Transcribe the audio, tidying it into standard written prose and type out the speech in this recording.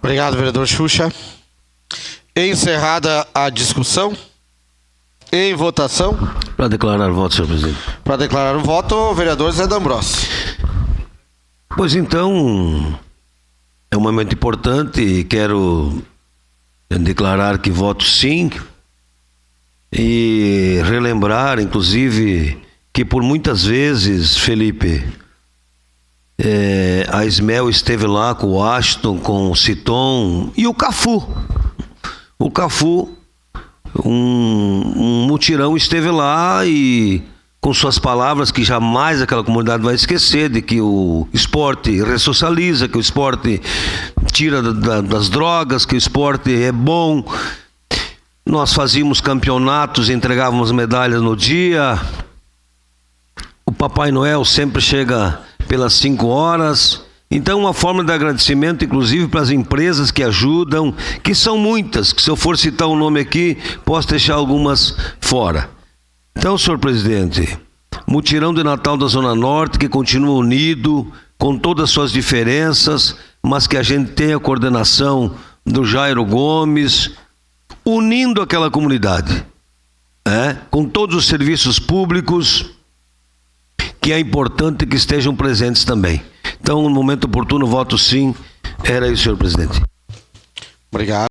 Obrigado, vereador Xuxa. Encerrada a discussão, em votação. Para declarar o voto, senhor presidente. Para declarar o voto, o vereador Zé D'Ambrosio. Pois então, é um momento importante e quero declarar que voto sim e relembrar, inclusive, que por muitas vezes, Felipe, a Ismel esteve lá com o Ashton, com o Citon e o Cafu. O Cafu, um mutirão, esteve lá e com suas palavras que jamais aquela comunidade vai esquecer, de que o esporte ressocializa, que o esporte tira das drogas, que o esporte é bom. Nós fazíamos campeonatos, entregávamos medalhas no dia. O Papai Noel sempre chega pelas 5 horas. Então, uma forma de agradecimento, inclusive, para as empresas que ajudam, que são muitas, que se eu for citar um nome aqui, posso deixar algumas fora. Então, senhor presidente, mutirão de Natal da Zona Norte, que continua unido, com todas as suas diferenças, mas que a gente tem a coordenação do Jairo Gomes, unindo aquela comunidade, com todos os serviços públicos, que é importante que estejam presentes também. Então, no momento oportuno, voto sim. Era isso, senhor presidente. Obrigado.